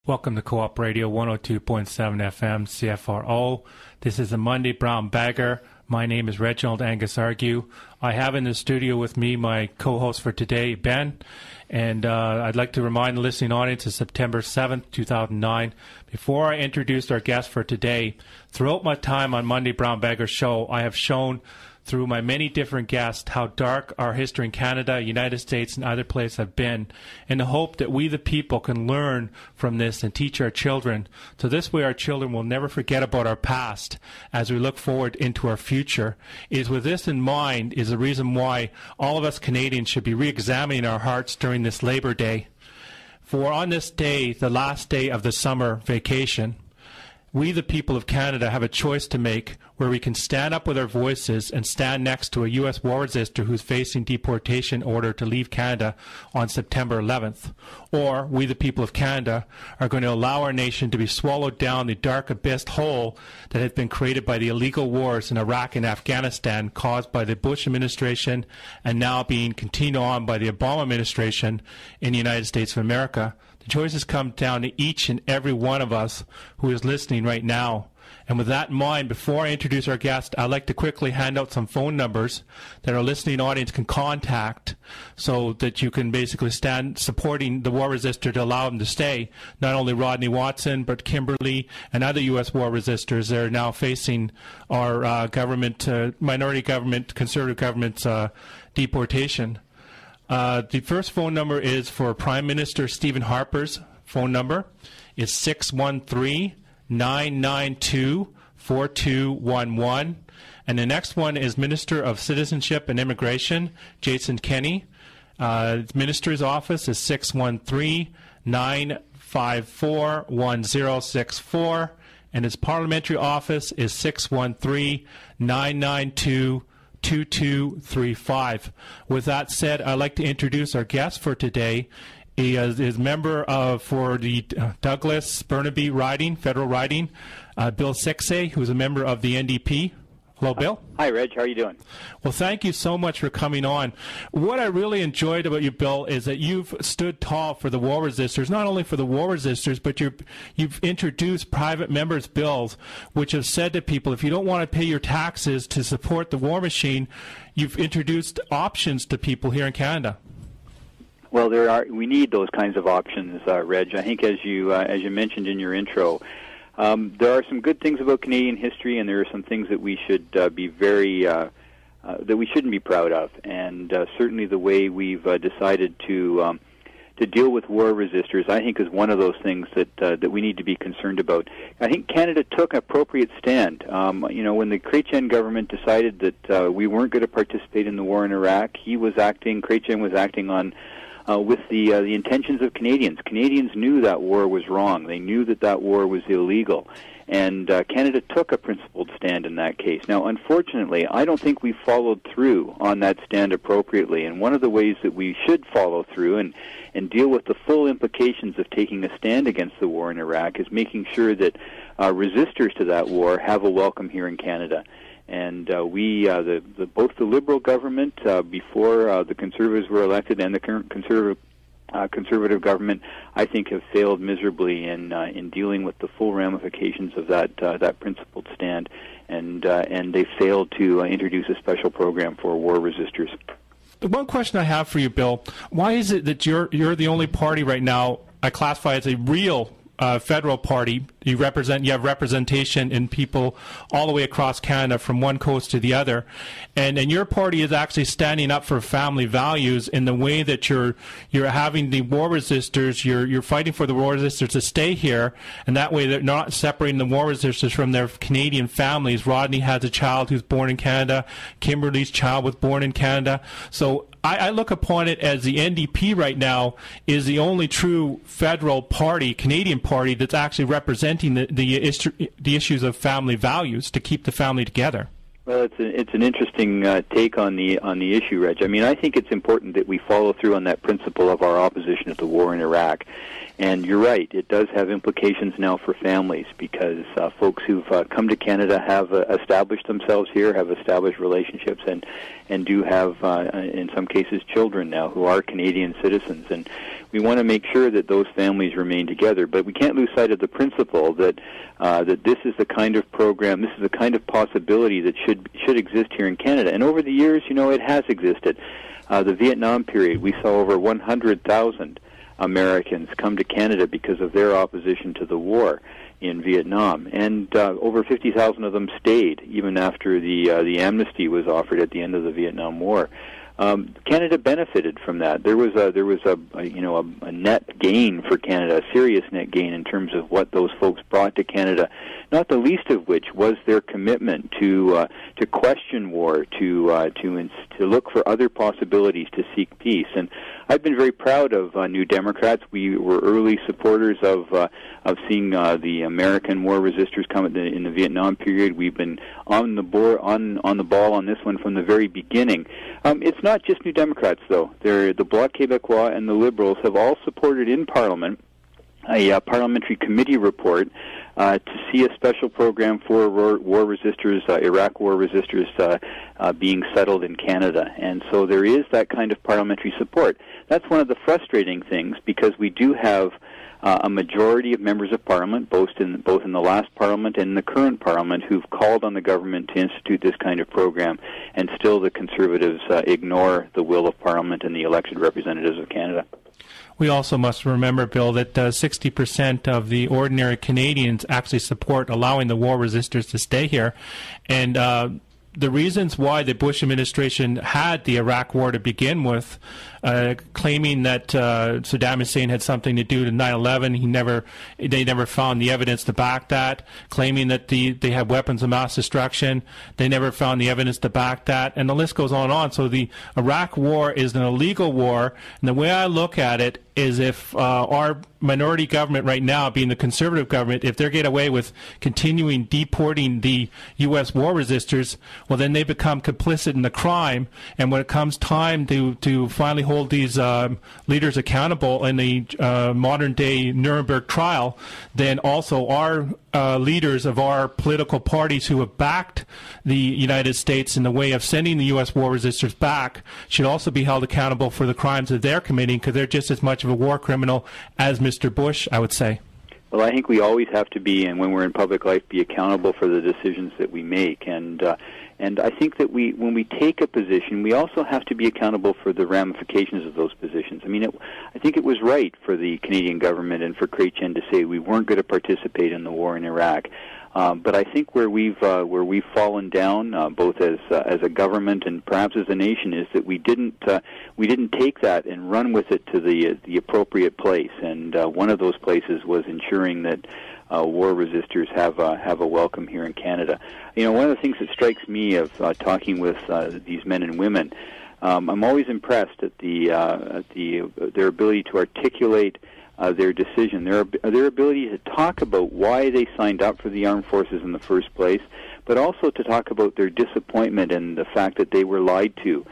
Welcome to Co-op Radio 102.7 FM CFRO. This is a Monday Brown Bagger. My name is Reginald Angus Argue. I have in the studio with me my co-host for today, Ben. And I'd like to remind the listening audience it's September 7th, 2009. Before I introduce our guest for today, throughout my time on Monday Brown Bagger Show, I have shown through my many different guests how dark our history in Canada, United States, and other places have been, in the hope that we the people can learn from this and teach our children. So this way our children will never forget about our past as we look forward into our future. It is with this in mind is the reason why all of us Canadians should be re-examining our hearts during this Labor Day. For on this day, the last day of the summer vacation, we, the people of Canada, have a choice to make where we can stand up with our voices and stand next to a U.S. war resister who's facing deportation order to leave Canada on September 11th. Or we, the people of Canada, are going to allow our nation to be swallowed down the dark abyss hole that has been created by the illegal wars in Iraq and Afghanistan caused by the Bush administration and now being continued on by the Obama administration in the United States of America. The choices come down to each and every one of us who is listening right now. And with that in mind, before I introduce our guest, I'd like to quickly hand out some phone numbers that our listening audience can contact so that you can basically stand supporting the war resistor to allow them to stay. Not only Rodney Watson, but Kimberly and other U.S. war resistors that are now facing our government, minority government, conservative government's deportation. The first phone number is for Prime Minister Stephen Harper's phone number. It's 613-992-4211. And the next one is Minister of Citizenship and Immigration, Jason Kenney. The Minister's office is 613-954-1064. And his parliamentary office is 613-992-4235. With that said, I'd like to introduce our guest for today. He is member for the Douglas Burnaby riding, federal riding, Bill Siksay, who's a member of the NDP. Hello, Bill. Hi, Reg. How are you doing? Well, thank you so much for coming on. What I really enjoyed about you, Bill, is that you've stood tall for the war resistors, not only for the war resistors, but you've introduced private members' bills, which have said to people, if you don't want to pay your taxes to support the war machine, you've introduced options to people here in Canada. Well, we need those kinds of options, Reg. I think as you mentioned in your intro, there are some good things about Canadian history, and there are some things that we should be that we shouldn't be proud of. And certainly, the way we've decided to deal with war resistors, I think, is one of those things that we need to be concerned about. I think Canada took an appropriate stand. When the Chrétien government decided that we weren't going to participate in the war in Iraq, Chrétien was acting on. With the intentions of Canadians. Canadians knew that war was wrong. They knew that war was illegal. And Canada took a principled stand in that case. Now, unfortunately, I don't think we followed through on that stand appropriately. And one of the ways that we should follow through and deal with the full implications of taking a stand against the war in Iraq is making sure that resistors to that war have a welcome here in Canada. And both the Liberal government before the Conservatives were elected and the current Conservative government, I think, have failed miserably in dealing with the full ramifications of that principled stand, and they failed to introduce a special program for war resistors. The one question I have for you, Bill, why is it that you're the only party right now I classify as a real federal party? You have representation in people all the way across Canada from one coast to the other, and your party is actually standing up for family values in the way that you're having the war resistors, you're fighting for the war resistors to stay here, and that way they're not separating the war resistors from their Canadian families. Rodney has a child who's born in Canada. Kimberly's child was born in Canada. So I look upon it as the NDP right now is the only true federal party, Canadian party, that's actually representing the issues of family values to keep the family together. Well, it's an interesting take on the issue, Reg. I mean, I think it's important that we follow through on that principle of our opposition to the war in Iraq. And you're right, it does have implications now for families because folks who've come to Canada have established themselves here, have established relationships, and do have, in some cases, children now who are Canadian citizens. And we want to make sure that those families remain together. But we can't lose sight of the principle that that this is the kind of program, this is the kind of possibility that should exist here in Canada. And over the years, it has existed. The Vietnam period, we saw over 100,000 Americans come to Canada because of their opposition to the war in Vietnam, and over 50,000 of them stayed even after the amnesty was offered at the end of the Vietnam War. Canada benefited from that. There was a net gain for Canada, a serious net gain in terms of what those folks brought to Canada. Not the least of which was their commitment to question war, to look for other possibilities to seek peace. And I've been very proud of New Democrats. We were early supporters of seeing the American war resistors come in the Vietnam period. We've been on the ball on this one from the very beginning. It's not just New Democrats, though. The Bloc Québécois and the Liberals have all supported in Parliament a parliamentary committee report to see a special program for war resistors, Iraq war resistors being settled in Canada. And so there is that kind of parliamentary support. That's one of the frustrating things because we do have a majority of members of Parliament, both in the last Parliament and in the current Parliament, who've called on the government to institute this kind of program, and still the Conservatives ignore the will of Parliament and the elected representatives of Canada. We also must remember, Bill, that 60% of the ordinary Canadians actually support allowing the war resistors to stay here. And the reasons why the Bush administration had the Iraq war to begin with, claiming that Saddam Hussein had something to do to 9/11, they never found the evidence to back that. Claiming that they had weapons of mass destruction, they never found the evidence to back that, and the list goes on and on. So the Iraq war is an illegal war, and the way I look at it is if our minority government right now, being the Conservative government, if they get away with continuing deporting the U.S. war resistors, well, then they become complicit in the crime. And when it comes time to finally hold these leaders accountable in the modern-day Nuremberg trial, then also our leaders of our political parties who have backed the United States in the way of sending the U.S. war resistors back should also be held accountable for the crimes that they're committing, because they're just as much of a war criminal as Mr. Bush, I would say. Well, I think we always have to be, and when we're in public life, be accountable for the decisions that we make. And I think that when we take a position, we also have to be accountable for the ramifications of those positions. I mean, I think it was right for the Canadian government and for Chrétien to say we weren't going to participate in the war in Iraq. But I think where we've fallen down, both as a government and perhaps as a nation, is that we didn't take that and run with it to the appropriate place. And one of those places was ensuring that war resistors have a welcome here in Canada. One of the things that strikes me of talking with these men and women, I'm always impressed at their ability to articulate their decision, their ability to talk about why they signed up for the armed forces in the first place, but also to talk about their disappointment and the fact that they were lied to.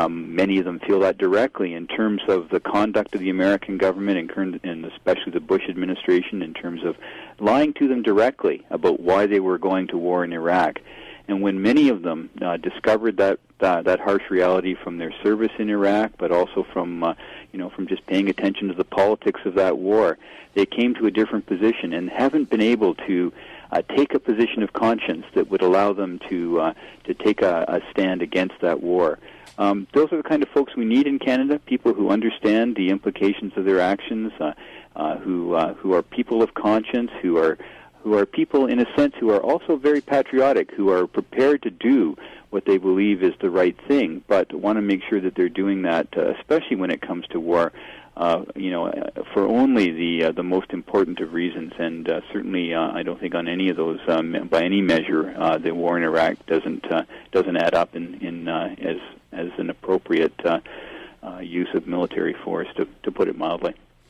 Many of them feel that directly in terms of the conduct of the American government and especially the Bush administration in terms of lying to them directly about why they were going to war in Iraq. And when many of them discovered that harsh reality from their service in Iraq, but also from just paying attention to the politics of that war, they came to a different position and haven't been able to take a position of conscience that would allow them to take a stand against that war. Those are the kind of folks we need in Canada, people who understand the implications of their actions, who are people of conscience, who are people, in a sense, who are also very patriotic, who are prepared to do what they believe is the right thing, but want to make sure that they're doing that, especially when it comes to war, for only the most important of reasons. And certainly, I don't think on any of those, by any measure, the war in Iraq doesn't add up as an appropriate use of military force, to put it mildly.